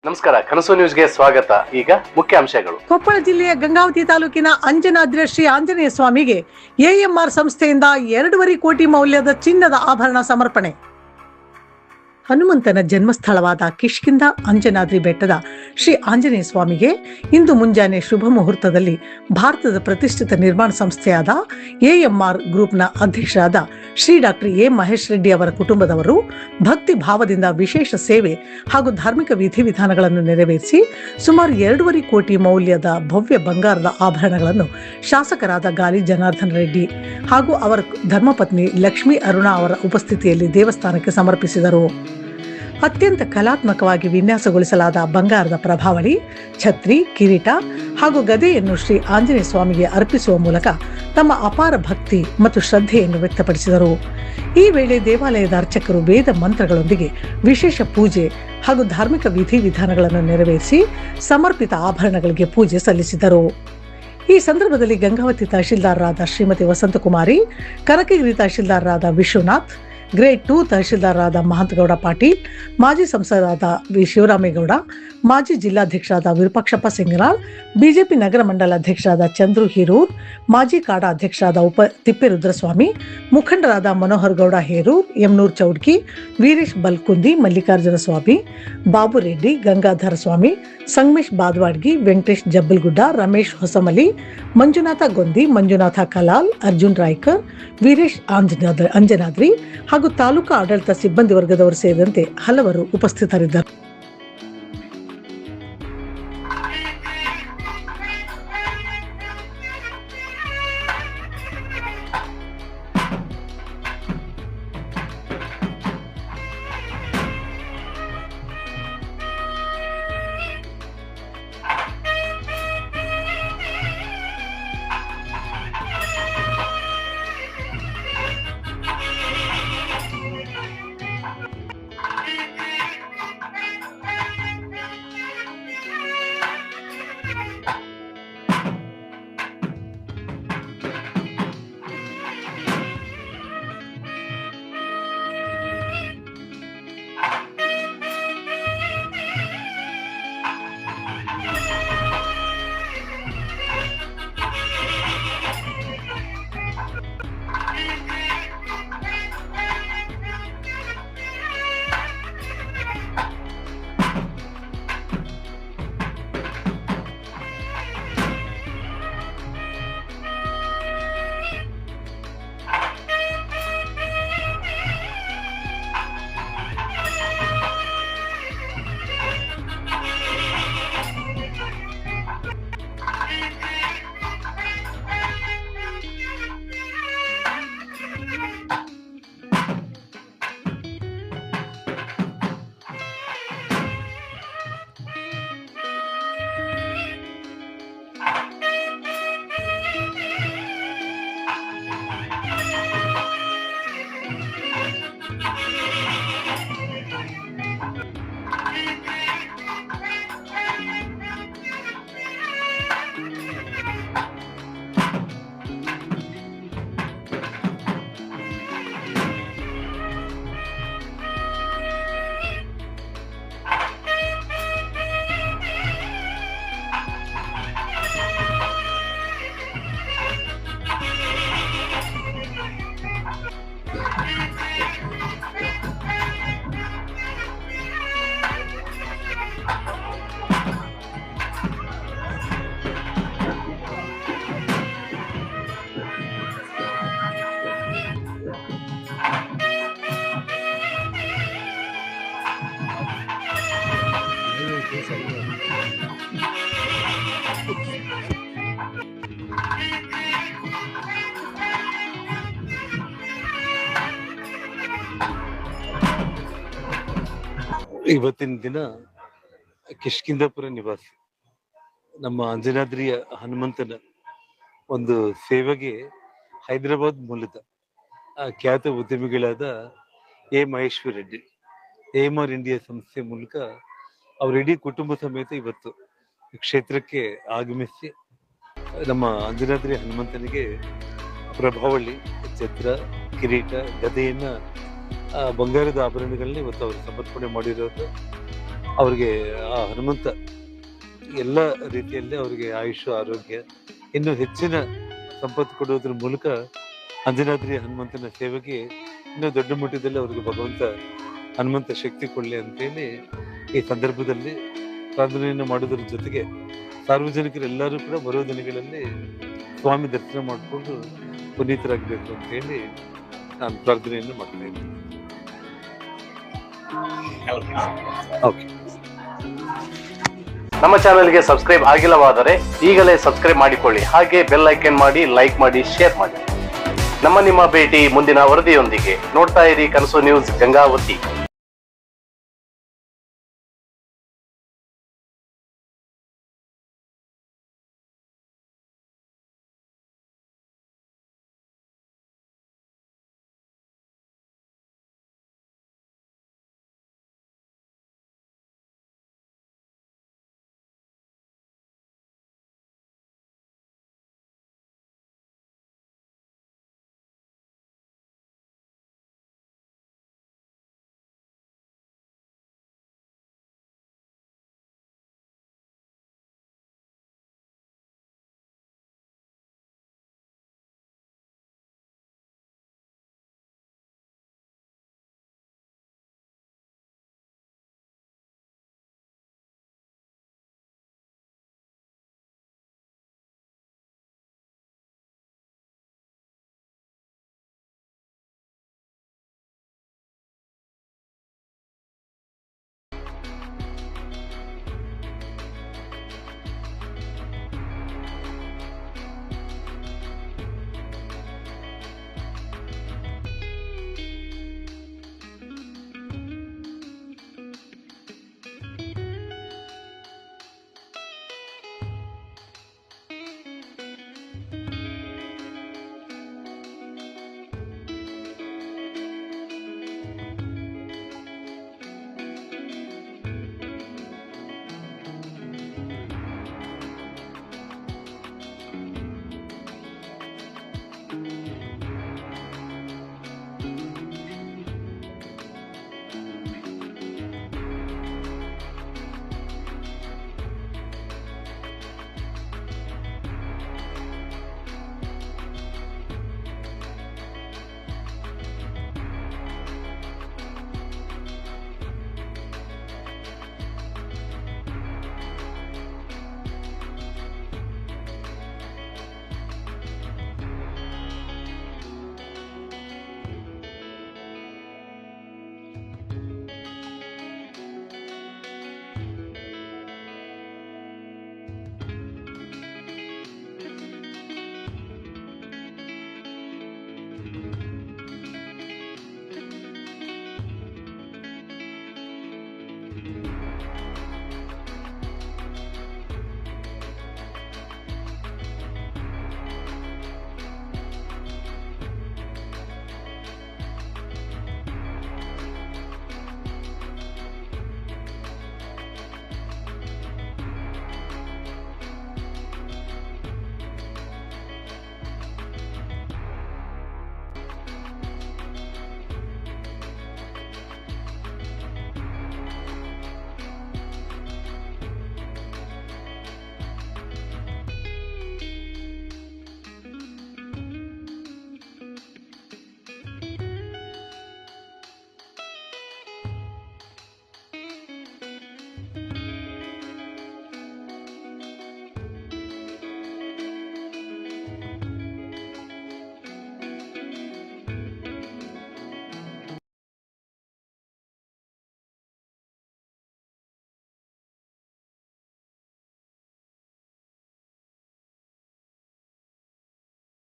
ನಮಸ್ಕಾರ, ಕನಸು ನ್ಯೂಸ್ಗೆ ಸ್ವಾಗತ. ಈಗ ಮುಖ್ಯಾಂಶಗಳು. ಕೊಪ್ಪಳ ಜಿಲ್ಲೆಯ ಗಂಗಾವತಿ ತಾಲೂಕಿನ ಅಂಜನಾದ್ರಿ ಶ್ರೀ ಆಂಜನೇಯ ಸ್ವಾಮಿಗೆ ಎಎಂಆರ್ ಸಂಸ್ಥೆಯಿಂದ 2.5 ಕೋಟಿ ಮೌಲ್ಯದ ಚಿನ್ನದ ಆಭರಣ ಸಮರ್ಪಣೆ. ಹನುಮಂತನ ಜನ್ಮಸ್ಥಳವಾದ ಕಿಷ್ಕಿಂಧ ಅಂಜನಾದ್ರಿ ಬೆಟ್ಟದ ಶ್ರೀ ಆಂಜನೇಯ ಸ್ವಾಮಿಗೆ ಇಂದು ಮುಂಜಾನೆ ಶುಭ ಮುಹೂರ್ತದಲ್ಲಿ ಭಾರತದ ಪ್ರತಿಷ್ಠಿತ ನಿರ್ಮಾಣ ಸಂಸ್ಥೆಯಾದ ಎಎಂಆರ್ ಗ್ರೂಪ್ನ ಅಧ್ಯಕ್ಷರಾದ ಶ್ರೀ ಡಾಕ್ಟರ್ ಎ ಮಹೇಶ್ ರೆಡ್ಡಿ ಅವರ ಕುಟುಂಬದವರು ಭಕ್ತಿ ಭಾವದಿಂದ ವಿಶೇಷ ಸೇವೆ ಹಾಗೂ ಧಾರ್ಮಿಕ ವಿಧಿವಿಧಾನಗಳನ್ನು ನೆರವೇರಿಸಿ ಸುಮಾರು 2.5 ಕೋಟಿ ಮೌಲ್ಯದ ಭವ್ಯ ಬಂಗಾರದ ಆಭರಣಗಳನ್ನು ಶಾಸಕರಾದ ಗಾಲಿ ಜನಾರ್ದನ ರೆಡ್ಡಿ ಹಾಗೂ ಅವರ ಧರ್ಮಪತ್ನಿ ಲಕ್ಷ್ಮೀ ಅರುಣಾ ಅವರ ಉಪಸ್ಥಿತಿಯಲ್ಲಿ ದೇವಸ್ಥಾನಕ್ಕೆ ಸಮರ್ಪಿಸಿದರು. ಅತ್ಯಂತ ಕಲಾತ್ಮಕವಾಗಿ ವಿನ್ಯಾಸಗೊಳಿಸಲಾದ ಬಂಗಾರದ ಪ್ರಭಾವಳಿ, ಛತ್ರಿ, ಕಿರೀಟ ಹಾಗೂ ಗದೆಯನ್ನು ಶ್ರೀ ಆಂಜನೇಯ ಸ್ವಾಮಿಗೆ ಅರ್ಪಿಸುವ ಮೂಲಕ ತಮ್ಮ ಅಪಾರ ಭಕ್ತಿ ಮತ್ತು ಶ್ರದ್ಧೆಯನ್ನು ವ್ಯಕ್ತಪಡಿಸಿದರು. ಈ ವೇಳೆ ದೇವಾಲಯದ ಅರ್ಚಕರು ವೇದ ಮಂತ್ರಗಳೊಂದಿಗೆ ವಿಶೇಷ ಪೂಜೆ ಹಾಗೂ ಧಾರ್ಮಿಕ ವಿಧಿವಿಧಾನಗಳನ್ನು ನೆರವೇರಿಸಿ ಸಮರ್ಪಿತ ಆಭರಣಗಳಿಗೆ ಪೂಜೆ ಸಲ್ಲಿಸಿದರು. ಈ ಸಂದರ್ಭದಲ್ಲಿ ಗಂಗಾವತಿ ತಹಶೀಲ್ದಾರರಾದ ಶ್ರೀಮತಿ ವಸಂತಕುಮಾರಿ, ಕನಕಗಿರಿ ತಹಶೀಲ್ದಾರರಾದ ವಿಶ್ವನಾಥ್, ಗ್ರೇಡ್ 2 ತಹಶೀಲ್ದಾರರಾದ ಮಹಂತಗೌಡ ಪಾಟೀಲ್, ಮಾಜಿ ಸಂಸದರಾದ ವಿ ಶಿವರಾಮೇಗೌಡ, ಮಾಜಿ ಜಿಲ್ಲಾಧ್ಯಕ್ಷರಾದ ವಿರೂಪಾಕ್ಷಪ್ಪ ಸಿಂಗನಾಳ್, ಬಿಜೆಪಿ ನಗರ ಮಂಡಲ ಅಧ್ಯಕ್ಷರಾದ ಚಂದ್ರು ಹೀರೂರ್, ಮಾಜಿ ಕಾಡಾ ಅಧ್ಯಕ್ಷರಾದ ತಿಪ್ಪೇರುದ್ರಸ್ವಾಮಿ, ಮುಖಂಡರಾದ ಮನೋಹರ್ ಗೌಡ ಹೇರೂರ್, ಯಮನೂರ್ ಚೌಡ್ಕಿ, ವೀರೇಶ್ ಬಲ್ಕುಂದಿ, ಮಲ್ಲಿಕಾರ್ಜುನ ಸ್ವಾಮಿ, ಬಾಬು ರೆಡ್ಡಿ, ಗಂಗಾಧರ ಸ್ವಾಮಿ, ಸಂಗಮೇಶ್ ಬಾದ್ವಾಡ್ಗಿ, ವೆಂಕಟೇಶ್ ಜಬ್ಬಲ್ಗುಡ್ಡ, ರಮೇಶ್ ಹೊಸಮಲಿ, ಮಂಜುನಾಥ ಗೊಂದಿ, ಮಂಜುನಾಥ ಕಲಾಲ್, ಅರ್ಜುನ್ ರಾಯ್ಕರ್, ವೀರೇಶ್ ಅಂಜನಾದ್ರಿ ಹಾಗೂ ತಾಲೂಕಾ ಆಡಳಿತ ಸಿಬ್ಬಂದಿ ವರ್ಗದವರು ಸೇರಿದಂತೆ ಹಲವರು ಉಪಸ್ಥಿತರಿದ್ದರು. ಇವತ್ತಿನ ದಿನ ಕಿಷ್ಕಿಂಧಾಪುರ ನಿವಾಸಿ ನಮ್ಮ ಅಂಜನಾದ್ರಿಯ ಹನುಮಂತನ ಒಂದು ಸೇವೆಗೆ ಹೈದರಾಬಾದ್ ಮೂಲದ ಖ್ಯಾತ ಉದ್ಯಮಿಗಳಾದ ಎ ಮಹೇಶ್ವರ್ ರೆಡ್ಡಿ ಎಎಂಆರ್ ಇಂಡಿಯಾ ಸಂಸ್ಥೆ ಮೂಲಕ ಅವರ ಇಡೀ ಕುಟುಂಬ ಸಮೇತ ಇವತ್ತು ಕ್ಷೇತ್ರಕ್ಕೆ ಆಗಮಿಸಿ ನಮ್ಮ ಅಂಜನಾದ್ರಿ ಹನುಮಂತನಿಗೆ ಪ್ರಭಾವಳಿ, ಛತ್ರ, ಕಿರೀಟ, ಗದೆಯನ್ನ ಬಂಗಾರದ ಆಭರಣಗಳನ್ನ ಇವತ್ತು ಅವರು ಸಮರ್ಪಣೆ ಮಾಡಿರೋದು. ಅವ್ರಿಗೆ ಆ ಹನುಮಂತ ಎಲ್ಲ ರೀತಿಯಲ್ಲಿ ಅವರಿಗೆ ಆಯುಷ್ ಆರೋಗ್ಯ ಇನ್ನು ಹೆಚ್ಚಿನ ಸಂಪತ್ತು ಕೊಡುವುದ್ರ ಮೂಲಕ ಅಂಜನಾದ್ರಿ ಹನುಮಂತನ ಸೇವೆಗೆ ಇನ್ನೂ ದೊಡ್ಡ ಮಟ್ಟದಲ್ಲಿ ಅವ್ರಿಗೆ ಭಗವಂತ ಹನುಮಂತ ಶಕ್ತಿ ಕೊಡಲಿ ಅಂತೇಳಿ ಈ ಸಂದರ್ಭದಲ್ಲಿ ಪ್ರಾರ್ಥನೆಯನ್ನು ಮಾಡೋದ್ರ ಜೊತೆಗೆ ಸಾರ್ವಜನಿಕರೆಲ್ಲರೂ ಕೂಡ ಬರೋ ದಿನಗಳಲ್ಲಿ ಸ್ವಾಮಿ ದರ್ಶನ ಮಾಡಿಕೊಂಡು ಪುನೀತರಾಗಬೇಕು ಅಂತ ಹೇಳಿ ನಾನು ಪ್ರಾರ್ಥನೆಯನ್ನು ಮಾಡ್ತಾ ಇದ್ದೀನಿ. ಓಕೆ. ನಮ್ಮ ಚಾನೆಲ್ಗೆ ಸಬ್ಸ್ಕ್ರೈಬ್ ಆಗಿಲ್ಲವಾದರೆ ಈಗಲೇ ಸಬ್ಸ್ಕ್ರೈಬ್ ಮಾಡಿಕೊಳ್ಳಿ. ಹಾಗೆ ಬೆಲ್ ಐಕನ್ ಮಾಡಿ, ಲೈಕ್ ಮಾಡಿ, ಶೇರ್ ಮಾಡಿ. ನಿಮ್ಮ ಭೇಟಿ ಮುಂದಿನ ವರದಿಯೊಂದಿಗೆ. ನೋಡ್ತಾ ಇರಿ ಕನಸು ನ್ಯೂಸ್ ಗಂಗಾವತಿ.